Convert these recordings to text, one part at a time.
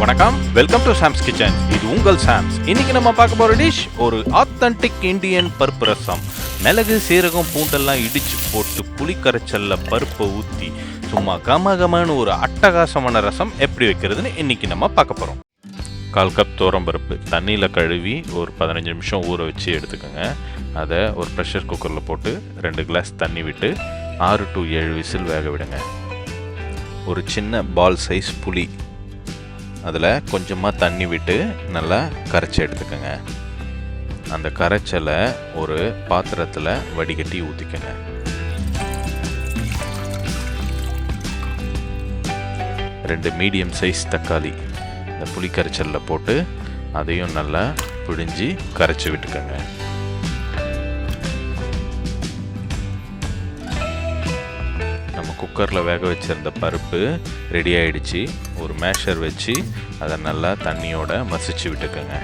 வணக்கம், welcome to Sam's kitchen. இது உங்கள் சாம்ஸ். இன்னைக்கு நம்ம பார்க்க போற டிஷ் ஒரு ஆத்தென்டிக் இந்தியன் பருப்பு ரசம். மிளகு, சீரகம், பூண்டெல்லாம் இடிச்சு போட்டு புளி கரைச்சல்ல பருப்பை ஊற்றி சும்மா கமகமான ஒரு அட்டகாசமான ரசம் எப்படி வைக்கிறதுன்னு இன்னைக்கு நம்ம பார்க்க போகிறோம். 1/4 கப் பருப்பு தண்ணியில் கழுவி ஒரு 15 நிமிஷம் ஊற வச்சு எடுத்துக்கோங்க. அதை ஒரு ப்ரெஷர் குக்கரில் போட்டு 2 கிளாஸ் தண்ணி விட்டு 6 to 7 விசில் வேக விடுங்க. ஒரு சின்ன பால் சைஸ் புளி அதில் கொஞ்சமாக தண்ணி விட்டு நல்லா கரைச்சி எடுத்துக்கோங்க. அந்த கரைச்சலை ஒரு பாத்திரத்தில் வடிகட்டி ஊற்றிக்கோங்க. ரெண்டு மீடியம் சைஸ் தக்காளி இந்த புளி கரைச்சலில் போட்டு அதையும் நல்லா பிழிஞ்சி கரைச்சி விட்டுக்கோங்க. குக்கரில் வேக வச்சிருந்த பருப்பு ரெடி ஆகிடுச்சு. ஒரு மேஷர் வச்சு அதை நல்லா தண்ணியோட மசிச்சு விட்டுக்கோங்க.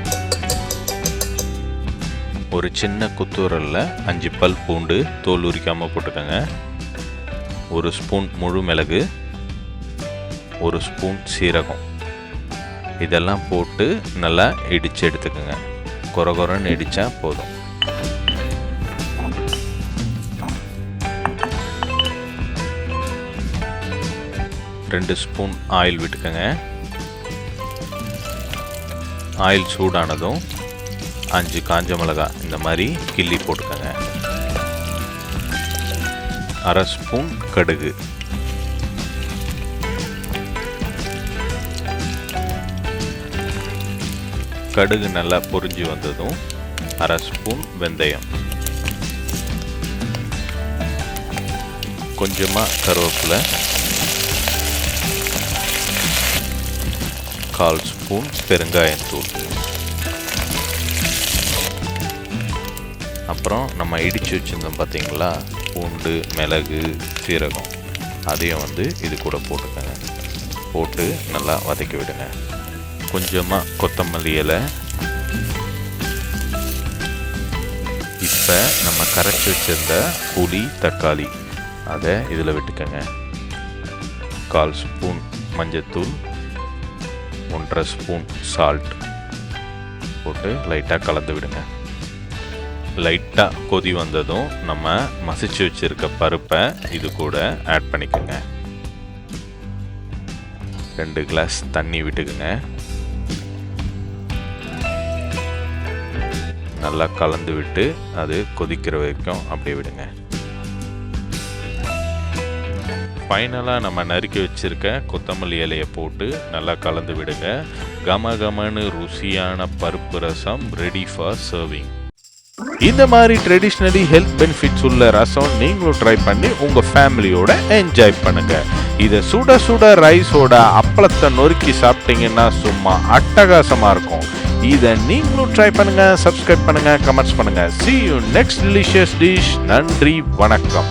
ஒரு சின்ன குத்துரலில் 5 பல் பூண்டு தோல் உரிக்காமல் போட்டுக்கோங்க. 1 ஸ்பூன் முழு மிளகு, 1 ஸ்பூன் சீரகம், இதெல்லாம் போட்டு நல்லா இடித்து எடுத்துக்கோங்க. கொரகொரன்னு இடித்தா போதும். ரெண்டு ஸ்பூன் ஆயில் விட்டுக்கோங்க. ஆயில் சூடானதும் 5 காஞ்ச மிளகாய் இந்த மாதிரி கிள்ளி போட்டுக்கோங்க. 1/2 ஸ்பூன் கடுகு, கடுகு நல்லா பொரிஞ்சு வந்ததும் 1/2 ஸ்பூன் வெந்தயம், கொஞ்சமாக கருவேப்பிலை, 1/4 ஸ்பூன் பெருங்காயத்தூள், அப்புறம் நம்ம இடித்து வச்சுருந்தோம் பார்த்தீங்களா பூண்டு, மிளகு, சீரகம், அதையும் இது கூட போட்டுக்கோங்க. போட்டு நல்லா வதக்கி விடுங்க. கொஞ்சமாக கொத்தமல்லி இலை. இப்போ நம்ம கரைச்சி வச்சுருந்த புளி, தக்காளி அதை இதில் விட்டுக்கோங்க. 1/4 ஸ்பூன் மஞ்சத்தூள், 1/2 ஸ்பூன் சால்ட் போட்டு லைட்டாக கலந்து விடுங்க. லைட்டாக கொதி வந்ததும் நம்ம மசிச்சு வச்சுருக்க பருப்பை இது கூட ஆட் பண்ணிக்கோங்க. 2 கிளாஸ் தண்ணி விட்டுக்குங்க. நல்லா கலந்து விட்டு அது கொதிக்கிற வரைக்கும் அப்படியே விடுங்க. ஃபைனலாக நம்ம நறுக்கி வச்சுருக்க கொத்தமல்லி இலையை போட்டு நல்லா கலந்து விடுங்க. கமகமன்னு ருசியான பருப்பு ரசம் ரெடி ஃபார் சர்விங். இந்த மாதிரி ட்ரெடிஷ்னலி ஹெல்த் பெனிஃபிட்ஸ் உள்ள ரசம் நீங்களும் ட்ரை பண்ணி உங்கள் ஃபேமிலியோட என்ஜாய் பண்ணுங்க. இதை சுட சுட ரைஸோட அப்பளத்தை நொறுக்கி சாப்பிட்டீங்கன்னா சும்மா அட்டகாசமாக இருக்கும். இதை நீங்களும் ட்ரை பண்ணுங்க, சப்ஸ்கிரைப் பண்ணுங்க, கமெண்ட்ஸ் பண்ணுங்க. See you next delicious dish. நன்றி, வணக்கம்.